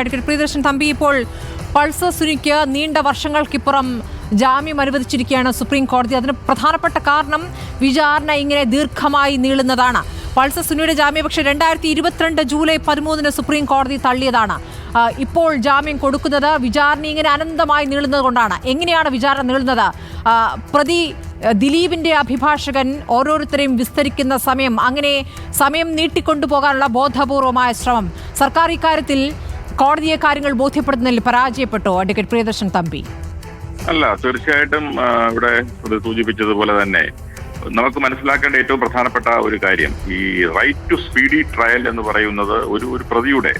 Advocate Priyadarshan Thampi, ഇപ്പോൾ Pulsar സുനിക്ക് നീണ്ട വർഷങ്ങൾക്കിപ്പുറം ജാമ്യം അനുവദിച്ചിരിക്കുകയാണ് സുപ്രീം കോടതി. അതിന് പ്രധാനപ്പെട്ട കാരണം വിചാരണ ഇങ്ങനെ ദീർഘമായി നീളുന്നതാണ്. പൾസർ സുനിയുടെ ജാമ്യം പക്ഷേ 2022 ജൂലൈ 13 സുപ്രീം കോടതി തള്ളിയതാണ്. ഇപ്പോൾ ജാമ്യം കൊടുക്കുന്നത് വിചാരണ ഇങ്ങനെ അനന്തമായി നീളുന്നത് കൊണ്ടാണ്. എങ്ങനെയാണ് വിചാരണ നീളുന്നത്? പ്രതി ദിലീപിന്റെ അഭിഭാഷകൻ ഓരോരുത്തരെയും വിസ്തരിക്കുന്ന അങ്ങനെ സമയം നീട്ടിക്കൊണ്ടുപോകാനുള്ള ബോധപൂർവമായ ശ്രമം സർക്കാർ ഇക്കാര്യത്തിൽ കോടതിയെ കാര്യങ്ങൾ ബോധ്യപ്പെടുത്തുന്നതിൽ പരാജയപ്പെട്ടോ അഡ്വക്കേറ്റ് പ്രിയദർശൻ തമ്പി? അല്ല, തീർച്ചയായിട്ടും ഇവിടെ സൂചിപ്പിച്ചതുപോലെ തന്നെ നമുക്ക് മനസ്സിലാക്കേണ്ട ഏറ്റവും പ്രധാനപ്പെട്ട ഒരു കാര്യം, ഈ റൈറ്റ് ടു സ്പീഡി ട്രയൽ എന്ന് പറയുന്നത് ഒരു പ്രതിയുടെ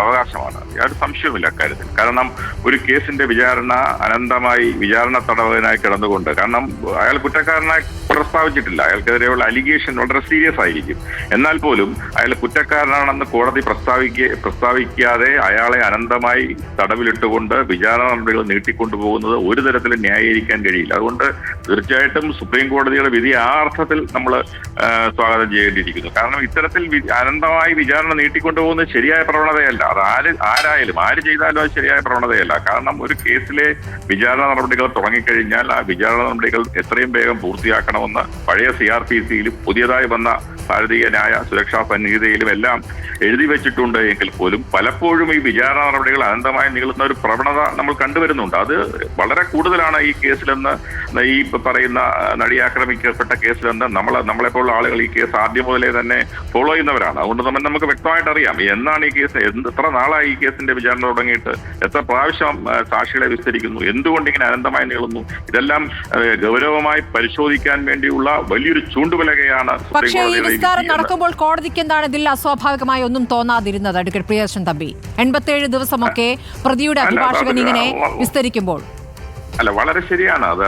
അവകാശമാണ്. യാതൊരു സംശയവുമില്ല അക്കാര്യത്തിൽ. കാരണം ഒരു കേസിന്റെ വിചാരണ അനന്തമായി വിചാരണ തടവനായി കിടന്നുകൊണ്ട്, കാരണം അയാൾ കുറ്റക്കാരനായി പ്രസ്താവിച്ചിട്ടില്ല, അയാൾക്കെതിരെയുള്ള അലിഗേഷൻ വളരെ സീരിയസ് ആയിരിക്കും. എന്നാൽ പോലും അയാൾ കുറ്റക്കാരനാണെന്ന് കോടതി പ്രസ്താവിക്കാതെ അയാളെ അനന്തമായി തടവിലിട്ടുകൊണ്ട് വിചാരണ നടപടികൾ നീട്ടിക്കൊണ്ടുപോകുന്നത് ഒരു തരത്തിലും ന്യായീകരിക്കാൻ കഴിയില്ല. അതുകൊണ്ട് തീർച്ചയായിട്ടും സുപ്രീം കോടതിയുടെ വിധി ആ അർത്ഥത്തിൽ നമ്മൾ സ്വാഗതം ചെയ്യേണ്ടിയിരിക്കുന്നു. കാരണം ഇത്തരത്തിൽ അനന്തമായി വിചാരണ നീട്ടിക്കൊണ്ടുപോകുന്നത് ശരിയായ പ്രവണതയല്ല. അത് ആര് ചെയ്താലും അത് ശരിയായ പ്രവണതയല്ല. കാരണം ഒരു കേസിലെ വിചാരണ നടപടികൾ തുടങ്ങിക്കഴിഞ്ഞാൽ ആ വിചാരണ നടപടികൾ എത്രയും വേഗം പൂർത്തിയാക്കണമെന്ന് പഴയ CRPC-യിലും പുതിയതായി വന്ന ഭാരതീയ ന്യായ സുരക്ഷാ സംഹിതയിലും എല്ലാം എഴുതി വെച്ചിട്ടുണ്ട്. എങ്കിൽ പോലും പലപ്പോഴും ഈ വിചാരണ നടപടികൾ അനന്തമായി നീളുന്ന ഒരു പ്രവണത നമ്മൾ കണ്ടുവരുന്നുണ്ട്. അത് വളരെ കൂടുതലാണ് ഈ കേസിലെന്ന്, ഈ പറയുന്ന നടി ആക്രമിക്കപ്പെട്ട കേസിലെന്ന് നമ്മളെപ്പോലുള്ള ആളുകൾ ഈ കേസ് ആദ്യം മുതലേ തന്നെ ഫോളോ ചെയ്യുന്നവരാണ്. അതുകൊണ്ട് തന്നെ നമുക്ക് വ്യക്തമായിട്ട് അറിയാം എന്നാണ് ഈ കേസ്, എത്ര നാളായി ഈ കേസിന്റെ വിചാരണ തുടങ്ങിയിട്ട്, എത്ര പ്രാവശ്യം സാക്ഷികളെ വിസ്തരിക്കുന്നു, എന്തുകൊണ്ട് ഇങ്ങനെ അനന്തമായി നീളുന്നു, ഇതെല്ലാം ഗൗരവമായി പരിശോധിക്കാൻ വേണ്ടിയുള്ള വലിയൊരു ചൂണ്ടുപലകയാണ്. പക്ഷേ ഈ വിസ്താരം നടക്കുമ്പോൾ കോടതിക്ക് എന്താണ് ഇതിൽ അസ്വാഭാവികമായി ഒന്നും തോന്നാതിരുന്നത് അഡ്വക്കേറ്റ് പ്രിയദർശൻ തമ്പി? 87 ദിവസമൊക്കെ പ്രതിയുടെ അഭിഭാഷകൻ ഇങ്ങനെ വിസ്തരിക്കുമ്പോൾ. അല്ല, വളരെ ശരിയാണ്. അത്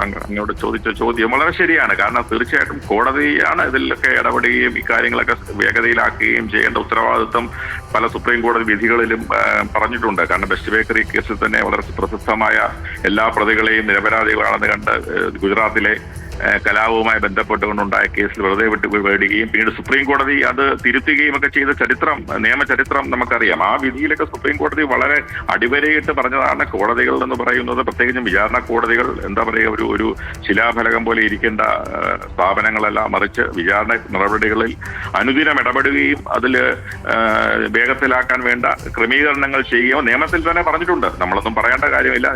അങ്ങോട്ട് ചോദിച്ച ചോദ്യം വളരെ ശരിയാണ്. കാരണം തീർച്ചയായിട്ടും കോടതിയാണ് ഇതിലൊക്കെ ഇടപെടുകയും ഇക്കാര്യങ്ങളൊക്കെ വേഗതയിലാക്കുകയും ചെയ്യേണ്ട ഉത്തരവാദിത്വം പല സുപ്രീം കോടതി വിധികളിലും പറഞ്ഞിട്ടുണ്ട്. കാരണം ബെസ്റ്റ് ബേക്കറി കേസിൽ തന്നെ വളരെ പ്രസിദ്ധമായ എല്ലാ പ്രതികളെയും നിരപരാധികളാണെന്ന് കണ്ട് ഗുജറാത്തിലെ കലാപവുമായി ബന്ധപ്പെട്ടുകൊണ്ടുണ്ടായ കേസിൽ വെറുതെ വിടുകയും പിന്നീട് സുപ്രീം കോടതി അത് തിരുത്തുകയും ഒക്കെ ചെയ്ത ചരിത്രം, നിയമചരിത്രം നമുക്കറിയാം. ആ വിധിയിലൊക്കെ സുപ്രീം കോടതി വളരെ അടിവരയിട്ട് പറഞ്ഞതാണ് കോടതികൾ എന്ന് പറയുന്നത്, പ്രത്യേകിച്ചും വിചാരണ കോടതികൾ എന്താ പറയുക, ഒരു ശിലാഫലകം പോലെ ഇരിക്കേണ്ട സ്ഥാപനങ്ങളല്ല, മറിച്ച് വിചാരണ നടപടികളിൽ അനുദിനം ഇടപെടുകയും അതിൽ വേഗത്തിലാക്കാൻ വേണ്ട ക്രമീകരണങ്ങൾ ചെയ്യുകയും നിയമത്തിൽ തന്നെ പറഞ്ഞിട്ടുണ്ട്. നമ്മളൊന്നും പറയേണ്ട കാര്യമില്ല.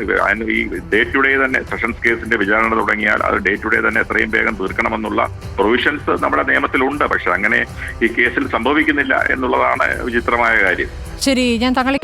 ഈ ഡേ ടു ഡേ തന്നെ സെഷൻസ് കേസിന്റെ വിചാരണ തുടങ്ങിയാൽ അത് ഡേ ടു ഡേ തന്നെ എത്രയും വേഗം തീർക്കണമെന്നുള്ള പ്രൊവിഷൻസ് നമ്മുടെ നിയമത്തിലുണ്ട്. പക്ഷെ അങ്ങനെ ഈ കേസിൽ സംഭവിക്കുന്നില്ല എന്നുള്ളതാണ് വിചിത്രമായ കാര്യം. ശരി, ഞാൻ താങ്കളെ